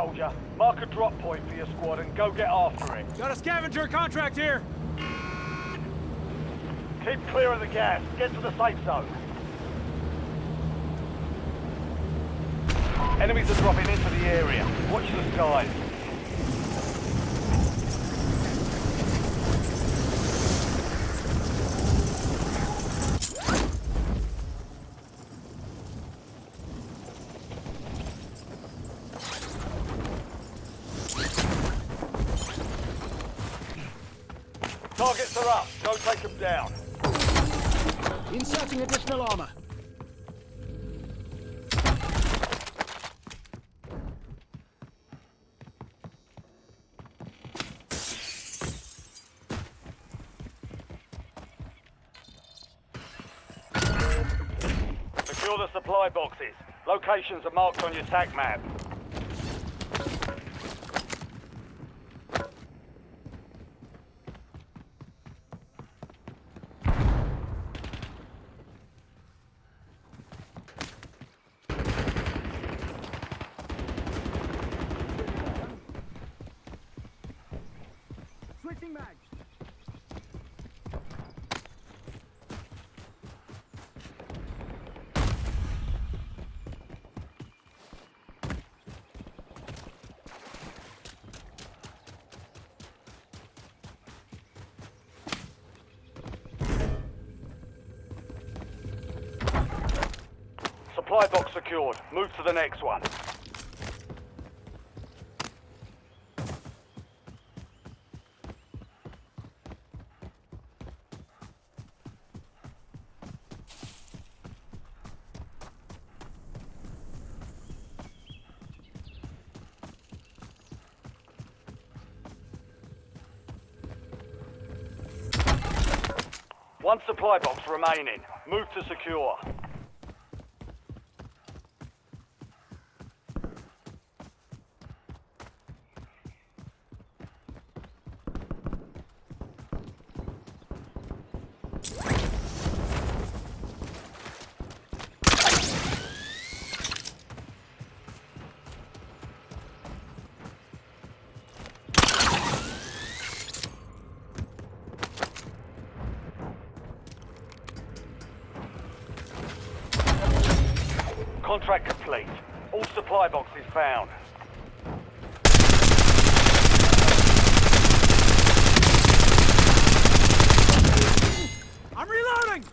soldier. Mark a drop point for your squad and go get after it. Got a scavenger contract here! Keep clear of the gas. Get to the safe zone. Enemies are dropping into the area. Watch the skies. Targets are up. Go take them down. Inserting additional armor. Secure the supply boxes. Locations are marked on your TAC map. Switching mags. Supply box secured. Move to the next one. One supply box remaining. Move to secure. Contract complete. All supply boxes found. I'm reloading!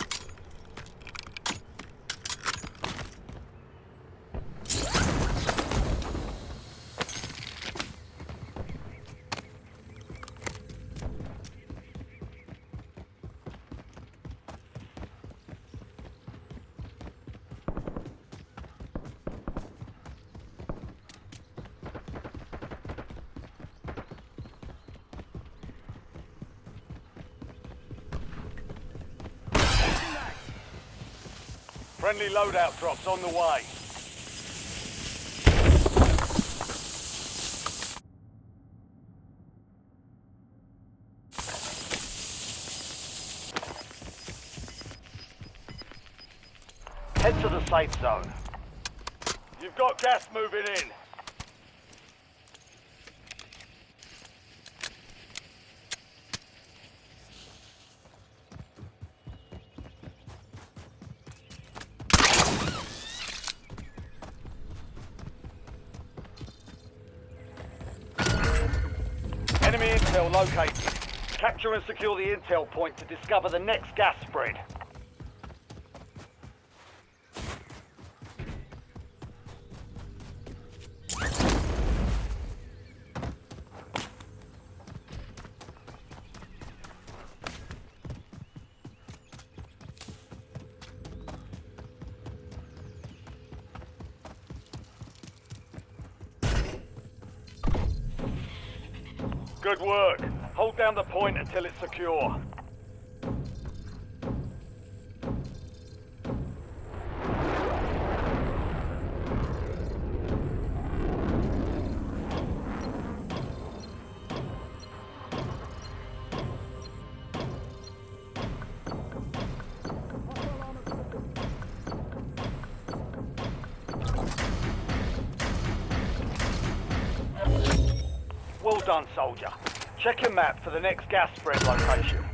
Friendly loadout drops on the way. Head to the safe zone. You've got gas moving in. Enemy intel located. Capture and secure the intel point to discover the next gas spread. Good work. Hold down the point until it's secure. done, soldier. Check your map for the next gas spread location.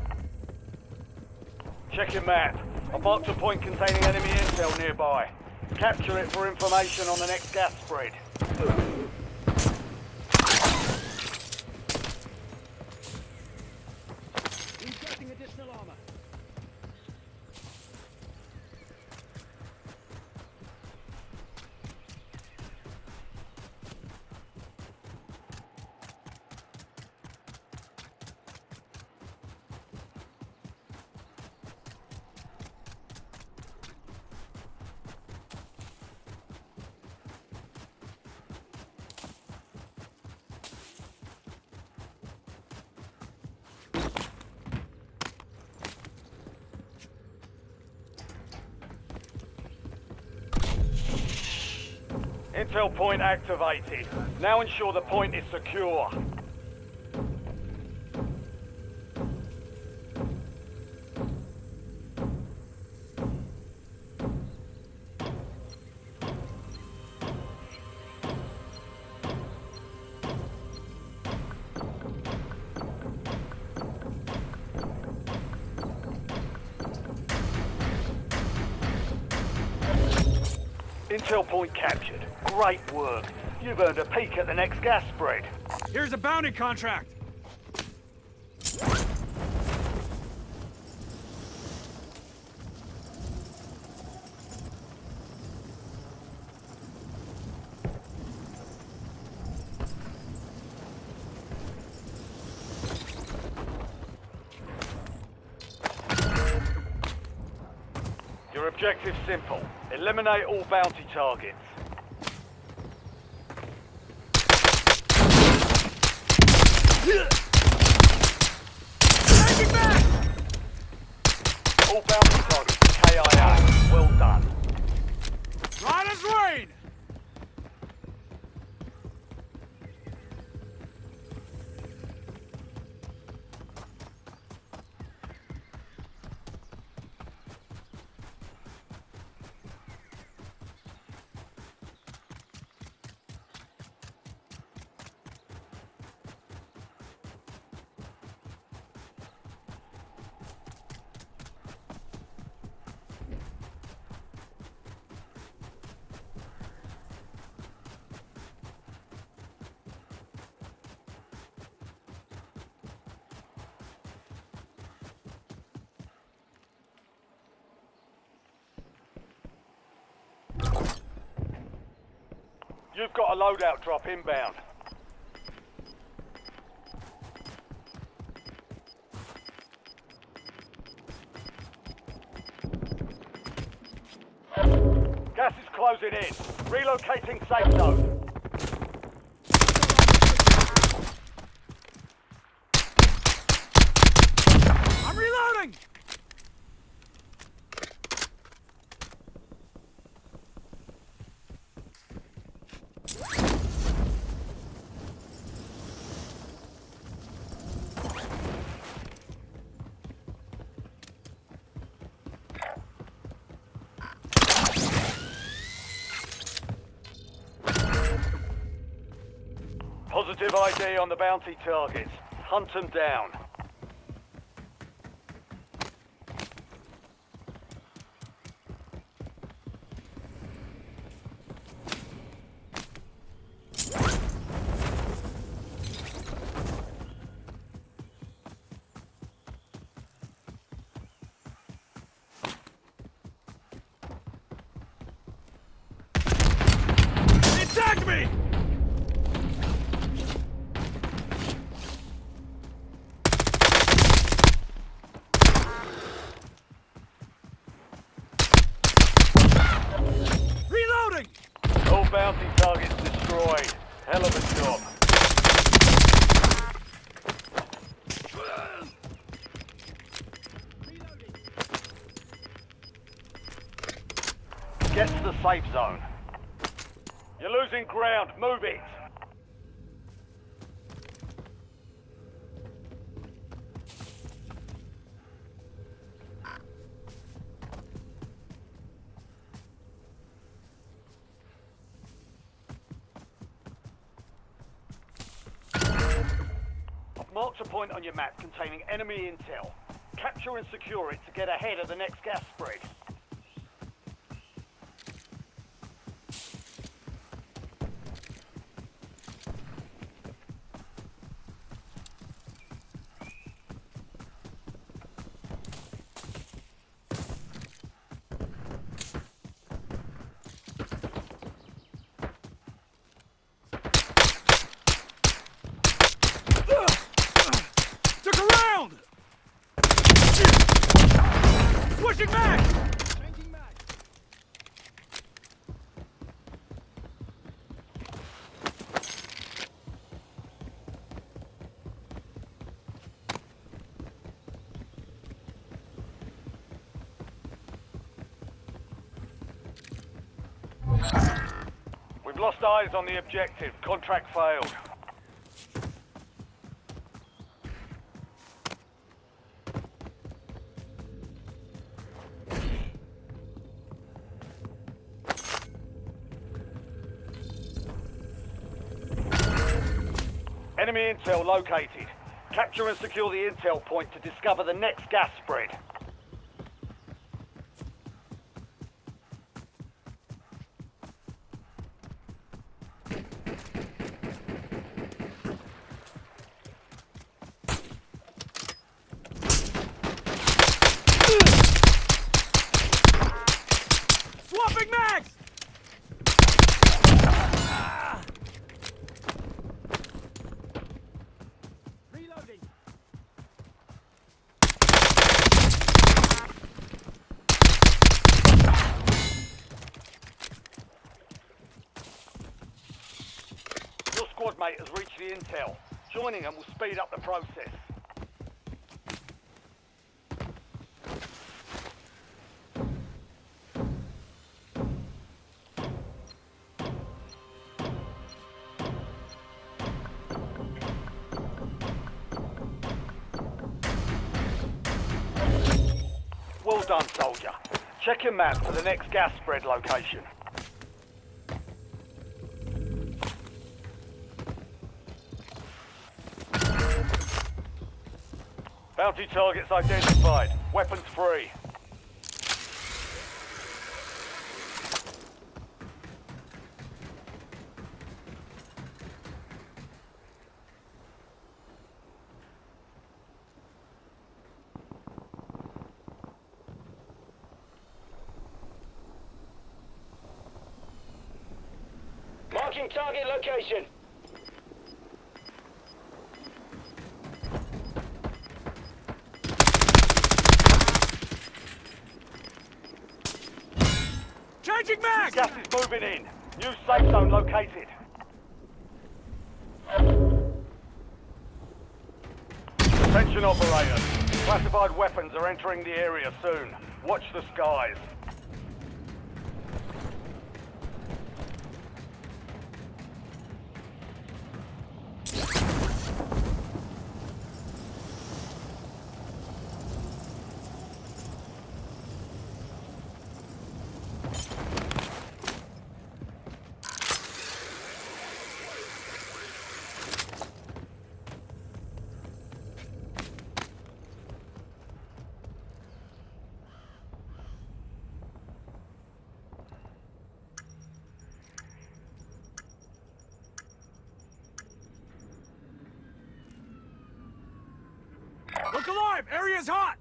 Check your map. I marked a point containing enemy intel nearby. Capture it for information on the next gas spread. Inserting additional armor. Intel point activated. Now ensure the point is secure. Intel point captured. Great work. You've earned a peek at the next gas spread. Here's a bounty contract. Your objective's simple. Eliminate all bounty targets. Taking back! All bounty targets KIA. Well done. Right as rain! You've got a loadout drop inbound. Gas is closing in. Relocating safe zone. I'm reloading! Positive ID on the bounty targets. Hunt them down. Attack me! Reloading! All bounty targets destroyed. Hell of a job. Get to the safe zone. You're losing ground. Move it. Mark a point on your map containing enemy intel. Capture and secure it to get ahead of the next gas spread. Took a round! Switching mag! Changing mag! We've lost eyes on the objective. Contract failed. Enemy intel located. Capture and secure the intel point to discover the next gas spread. Swapping mags! Reloading. Your squad mate has reached the intel. Joining them will speed up the process. Well done, soldier. Check your map for the next gas spread location. Bounty targets identified. Weapons free. Marking target location. Changing mag! Gas is moving in. New safe zone located. Attention operators. Classified weapons are entering the area soon. Watch the skies. Look alive! Area's hot!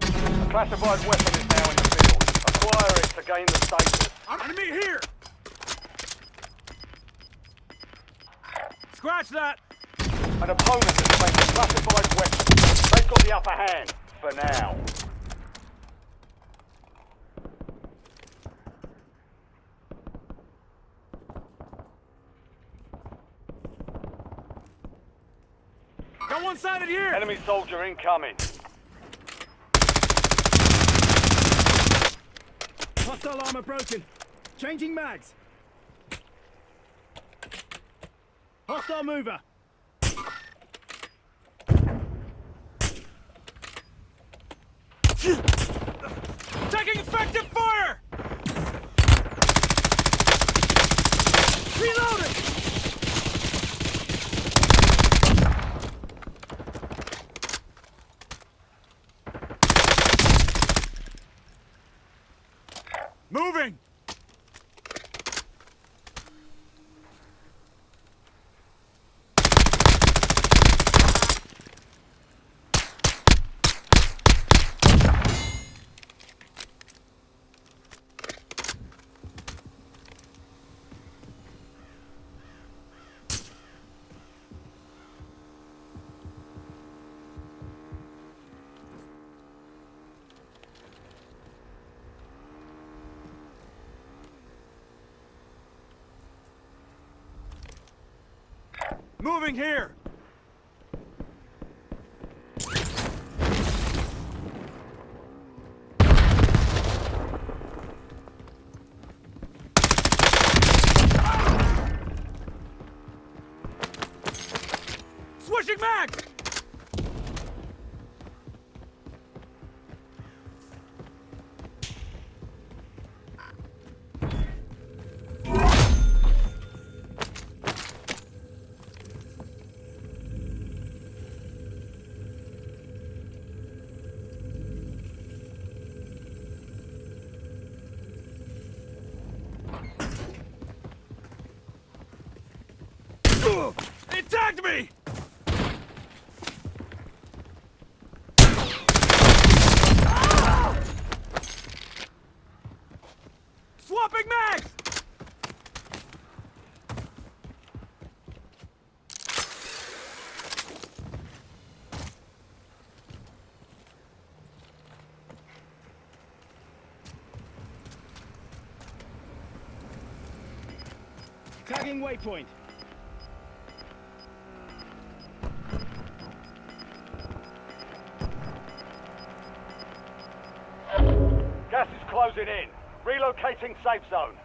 A classified weapon is now in the field. Acquire it to gain the status. Enemy here! Scratch that! An opponent has claimed a classified weapon. They've got the upper hand, for now. Got one-sided here! Enemy soldier incoming. Hostile armor broken. Changing mags. Hostile mover. Taking effective fire! Moving here! Switching mags! It tagged me! Swapping mags! Tagging waypoint. Gas is closing in. Relocating safe zone.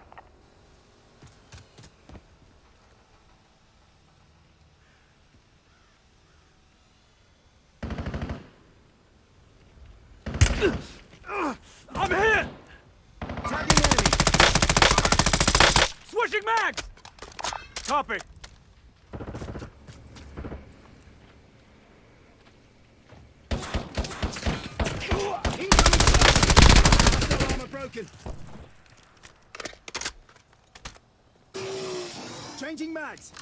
I'm hit! Tagging enemy. Switching mags! Copy. Hostile armor broken. Changing mags.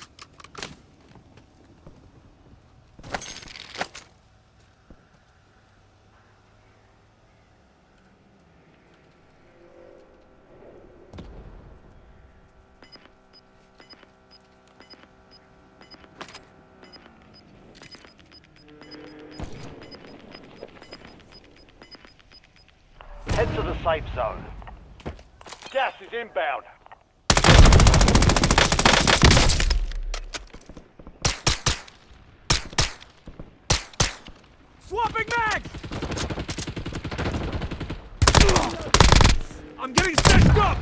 Head to the safe zone. Gas is inbound. Swapping mags! I'm getting stitched up!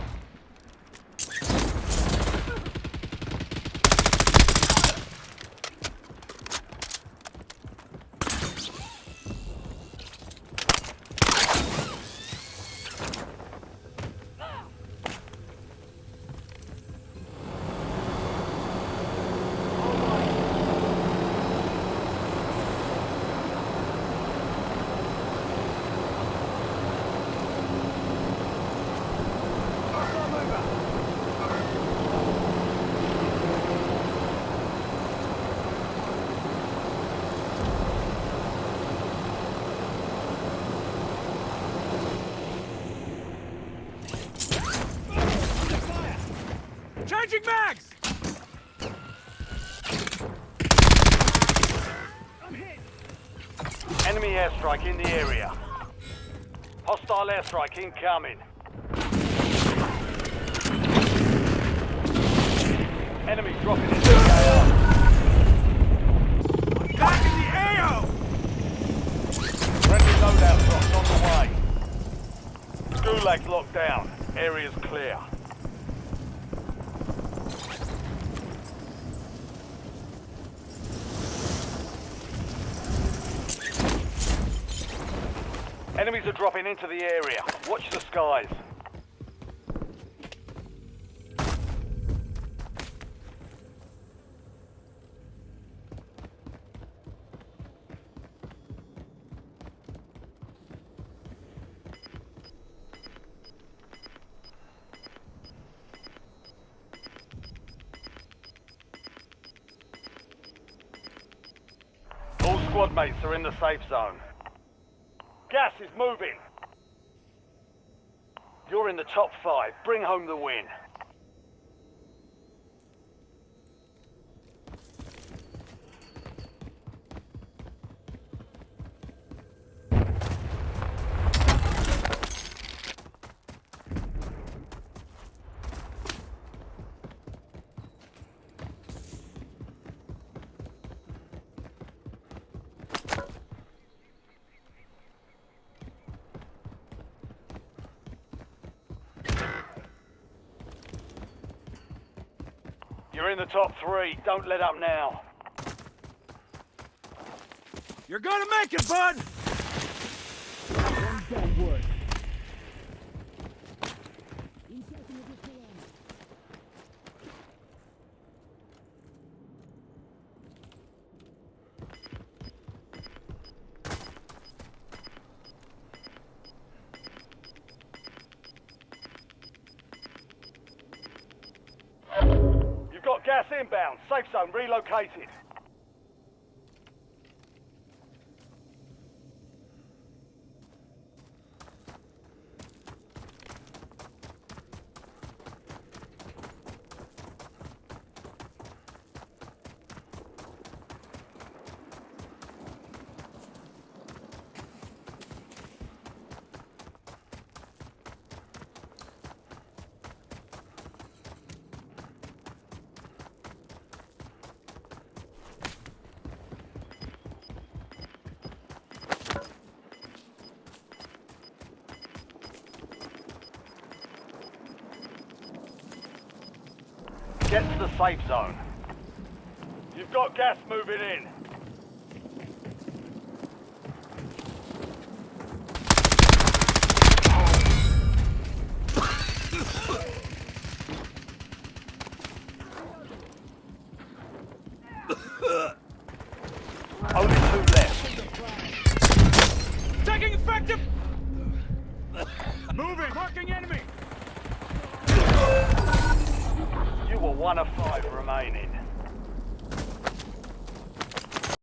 Changing mags! I'm hit. Enemy airstrike in the area. Hostile airstrike incoming. Enemy dropping into the AO. Back in the AO! Friendly loadout drops on the way. Gulag's locked down. Area's clear. Enemies are dropping into the area. Watch the skies. All squad mates are in the safe zone. Gas is moving. You're in the top 5. Bring home the win. You're in the top 3. Don't let up now. You're gonna make it, bud! One down wood. You've got gas inbound. Safe zone relocated. Get to the safe zone. You've got gas moving in. Only 2 left. Taking effective! Moving! Marking enemy! You were 1 of 5 remaining.